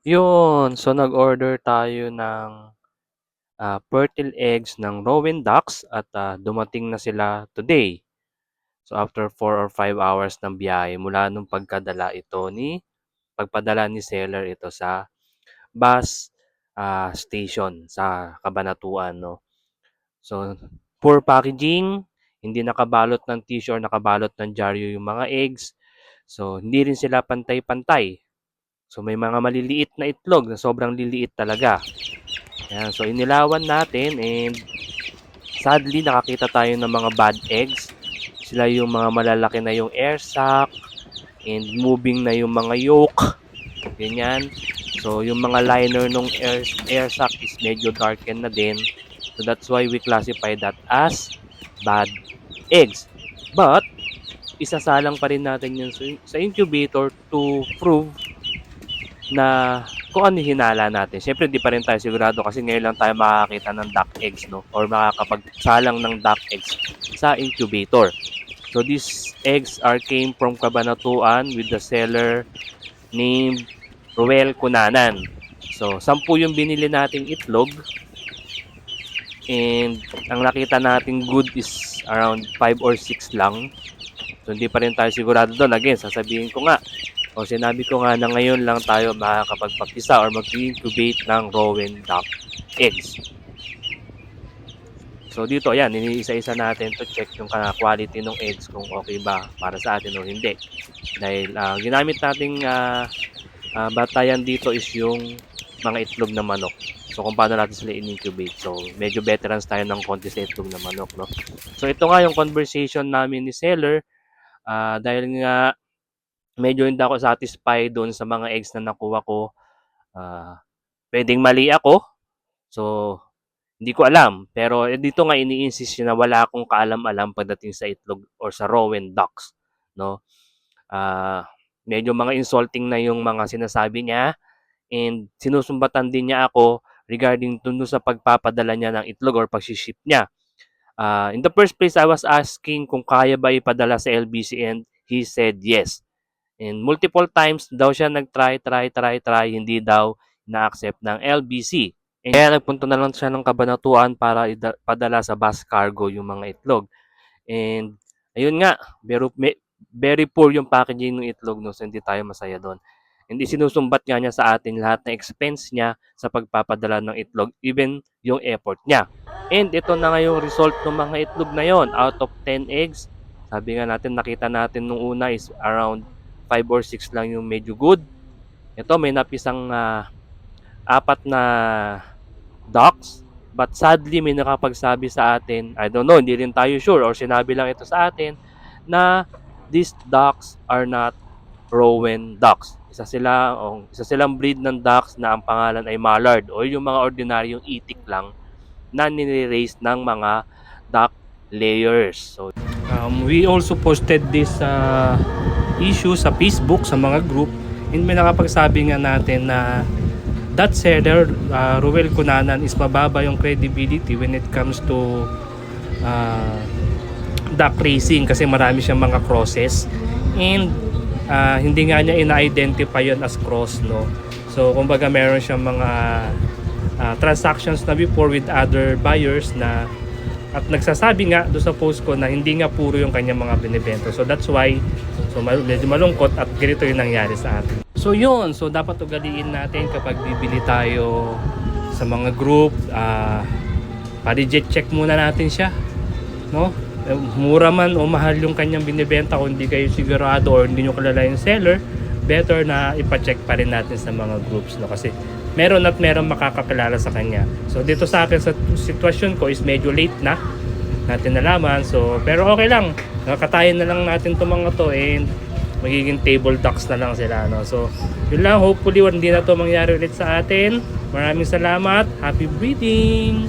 Yun, so nag-order tayo ng fertile eggs ng Rowen Ducks at dumating na sila today. So after 4 or 5 hours ng biyahe mula nung pagpadala ni seller ito sa bus station sa Cabanatuan, no. So poor packaging, hindi nakabalot ng tissue or nakabalot ng dyaryo yung mga eggs. So hindi rin sila pantay-pantay. So may mga maliliit na itlog na sobrang liliit talaga. Ayan, so inilawan natin and sadly nakakita tayo ng mga bad eggs. Sila yung mga malalaki na yung air sac and moving na yung mga yolk. Ganyan. So yung mga liner ng air sac is medyo darken na din. So that's why we classify that as bad eggs. But isasalang pa rin natin yun sa incubator to prove na kung ano hinala natin. Siyempre, di pa rin tayo sigurado kasi ngayon lang tayo makakita ng duck eggs, no? Or makakapagsalang ng duck eggs sa incubator. So, these eggs came from Cabanatuan with the seller named Ruel Cunanan. So, 10 yung binili nating itlog. And ang nakita nating good is around 5 or 6 lang. So, hindi pa rin tayo sigurado doon. Again, sasabihin ko nga, o sinabi ko nga na ngayon lang tayo makakapagpapisa or mag-incubate ng Rowen duck eggs. So dito, ayan, iniisa-isa natin to check yung quality ng eggs kung okay ba para sa atin o hindi. Dahil ginamit nating batayan dito is yung mga itlog na manok. So kung paano natin sila in-incubate. So medyo veterans tayo ng konti sa itlog na manok, no? So ito nga yung conversation namin ni seller dahil nga medyo hindi ako satisfied doon sa mga eggs na nakuha ko. Pwedeng mali ako. So, hindi ko alam. Pero dito nga ini-insist na wala akong kaalam-alam pagdating sa itlog or sa Rowen ducks. No? Medyo mga insulting na yung mga sinasabi niya. And sinusumbatan din niya ako regarding dun sa pagpapadala niya ng itlog or pag-ship niya. In the first place, I was asking kung kaya ba ipadala sa LBC and he said yes. And multiple times daw siya nag-try, hindi daw na-accept ng LBC. And kaya nagpunta na lang siya ng Cabanatuan para padala sa bus cargo yung mga itlog. And ayun nga, very poor yung packaging ng itlog, no? So hindi tayo masaya doon. Hindi sinusumbat niya sa atin lahat ng expense niya sa pagpapadala ng itlog, even yung effort niya. And ito na nga yung result ng mga itlog na yon. Out of 10 eggs, sabi nga natin, nakita natin nung una is around 5 or 6 lang yung medyo good. Ito may napisang 4 na ducks. But sadly may nakapagsabi sa atin, I don't know, hindi rin tayo sure or sinabi lang ito sa atin na these ducks are not Rowen ducks. Isa silang breed ng ducks na ang pangalan ay mallard o yung mga ordinaryong itik lang na nire-raise ng mga duck layers. So we also posted this issue sa Facebook, sa mga group, and may nakapagsabi nga natin na that seller, Ruel Cunanan, is mababa yung credibility when it comes to duck racing kasi marami siyang mga crosses and hindi nga niya ina-identify yun as cross, no? So kumbaga meron siyang mga transactions na before with other buyers na at nagsasabi nga doon sa post ko na hindi nga puro yung kanyang mga binibenta. So that's why medyo malungkot at ganito yung nangyari sa atin. So yun, so dapat ugaliin natin kapag bibili tayo sa mga group, pa-reject check muna natin siya, no? Mura man o mahal yung kanyang binibenta, kung hindi kayo sigurado or hindi nyo kilala yung seller, better na ipa-check pa rin natin sa mga groups, no? Kasi meron makakakilala sa kanya. So dito sa akin sa sitwasyon ko is medyo late na natin nalaman. So pero okay lang, nakakatayin na lang natin itong mga to and magiging table ducks na lang sila, no? So yun lang, hopefully hindi na to mangyari ulit sa atin. Maraming salamat, happy breeding!